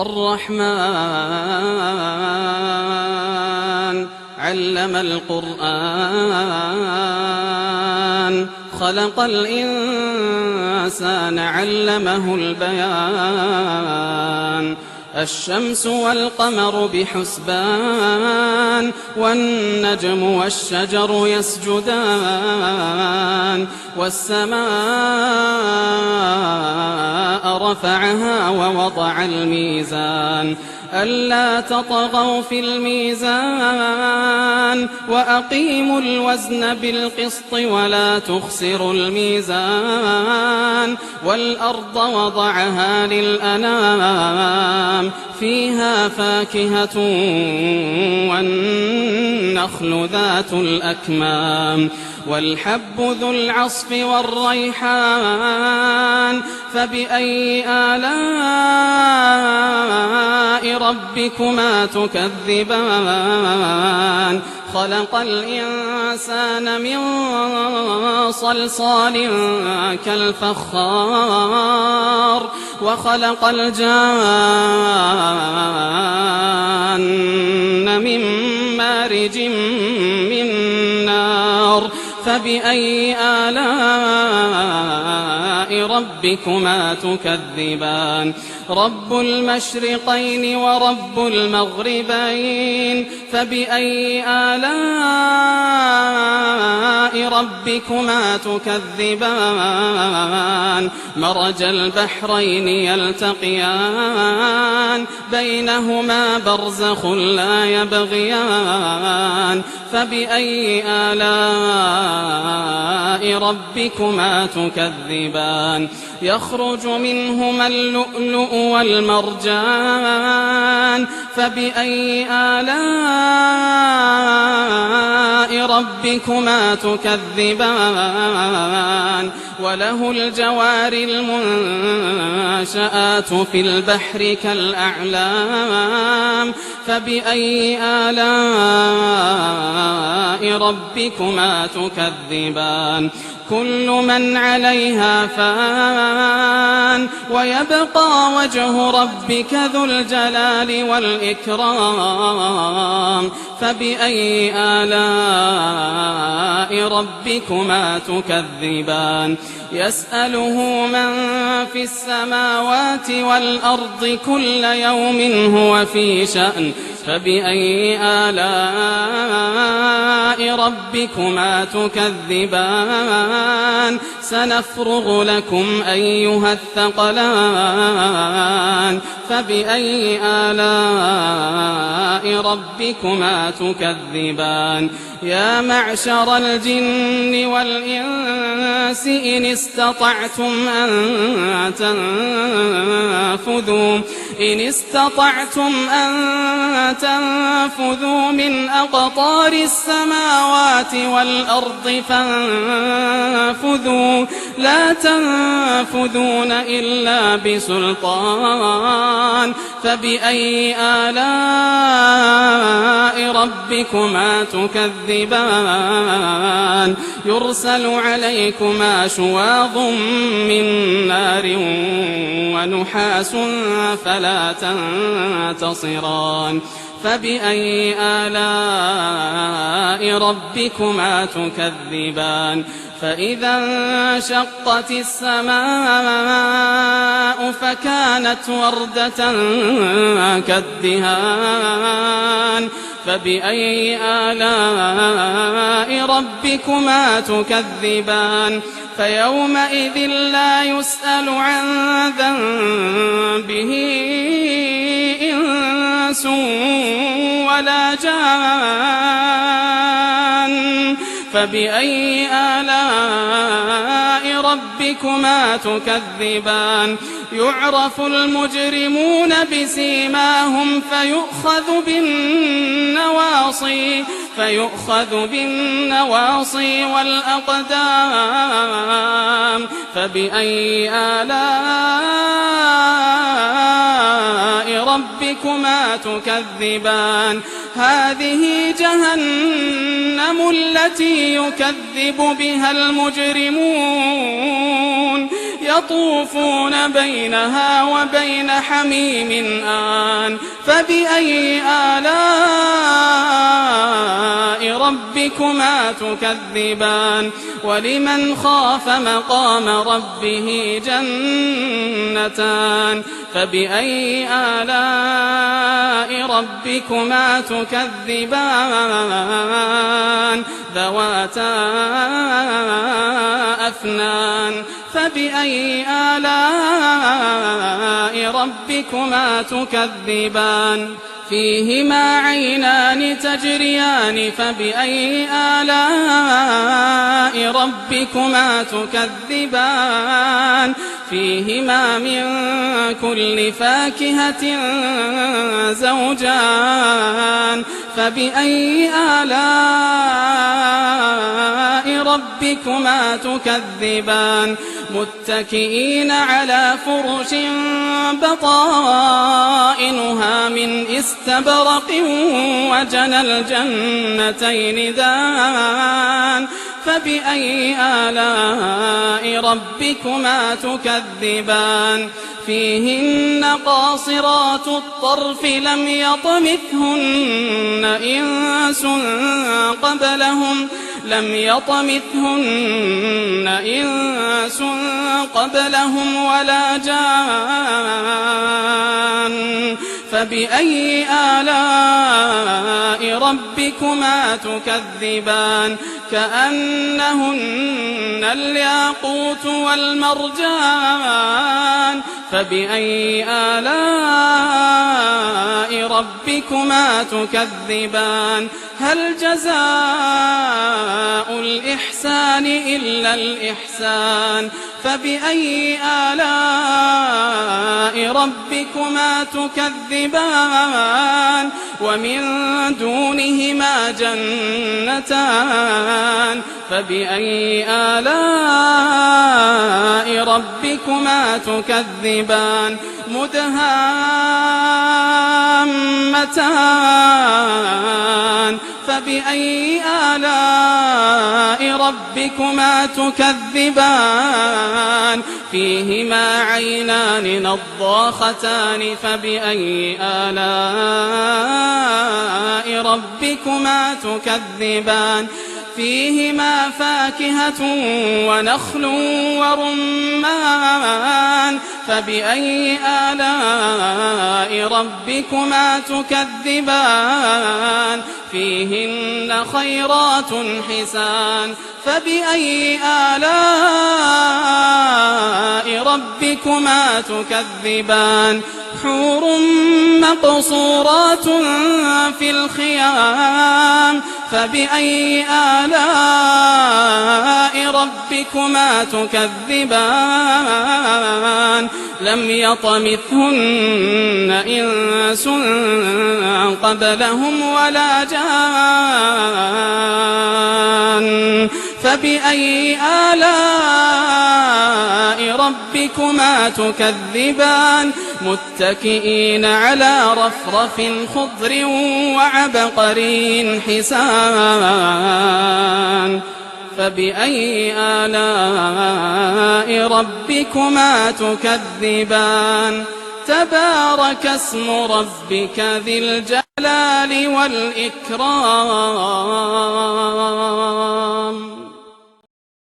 الرحمن علم القرآن خلق الإنسان علمه البيان الشمس والقمر بحسبان والنجم والشجر يسجدان والسماء رفعها ووضع الميزان ألا تطغوا في الميزان وأقيموا الوزن بالقسط ولا تخسروا الميزان والأرض وضعها للأنام فيها فاكهة والنخل ذات الأكمام والحب ذو العصف والريحان فبأي آلاء ربكما تكذبان خلق الإنسان من صلصال كالفخار وخلق الجان من مارج من نار فبأي آلاء ربكما تكذبان رب المشرقين ورب المغربين فبأي آلاء ربكما تكذبان مرج البحرين يلتقيان بينهما برزخ لا يبغيان فبأي آلاء ربكما تكذبان يخرج منهما اللؤلؤ والمرجان فبأي آلاء ربكما تكذبان وله الجوار المنشآت في البحر كالأعلام فبأي آلاء ربكما تكذبان كل من عليها فان ويبقى وجه ربك ذو الجلال والإكرام فبأي آلاء ربكما تكذبان يسأله من في السماوات والأرض كل يوم هو في شأن فبأي آلاء ربكما تكذبان سنفرغ لكم أيها الثقلان فبأي آلاء ربكما تكذبان يا معشر الجن والإنس إن استطعتم أن تنفذوا من أقطار السماوات والأرض فانفذوا لا تنفذون إلا بسلطان فبأي آلاء ربكما تكذبان يرسل عليكما شواظ من نار ونحاس فلا تنتصران فبأي آلاء ربكما تكذبان فإذا انشقت السماء فكانت وردة كالدهان فبأي آلاء ربكما تكذبان فيومئذ لا يسأل عن ذنبه إنس ولا جان فبأي آلاء ربكما تكذبان يعرف المجرمون بسيماهم فيؤخذ بالنواصي والأقدام فبأي آلاء ربكما تكذبان هذه جهنم التي يكذب بها المجرمون يطوفون بينها وبين حميم آن فبأي آلاء ربكما تكذبان ولمن خاف مقام ربه جنتان فبأي آلاء ربكما تكذبان ذواتا أفنان فبأي آلاء ربكما تكذبان فيهما عينان تجريان فبأي آلاء ربكما تكذبان فيهما من كل فاكهة زوجان فبأي آلاء ربكما تكذبان متكئين على فرش بطائنها من استبرق وجنى الجنتين دان فبأي آلاء ربكما تكذبان فيهن قاصرات الطرف لم يطمثهن إنس قبلهم ولا جان فبأي آلاء ربكما تكذبان كأنهن الياقوت والمرجان فبأي آلاء ربكما تكذبان هل جزاء الإحسان إلا الإحسان فبأي آلاء ربكما تكذبان ومن دونهما جنتان فبأي آلاء ربكما تكذبان مدهامتان فبأي آلاء ربكما تكذبان فيهما عينان نضاختان فبأي آلاء ربكما تكذبان فيهما فاكهة ونخل ورمان فبأي آلاء ربكما تكذبان فيهن خيرات حسان فبأي آلاء ربكما تكذبان حور مقصورات في الخيام فبأي آلاء ربكما تكذبان لم يطمثهن إنس قبلهم ولا جان فبأي آلاء ربكما تكذبان متكئين على رفرف خضر وعبقري حسان فبأي آلاء ربكما تكذبان تبارك اسم ربك ذي الجلال والإكرام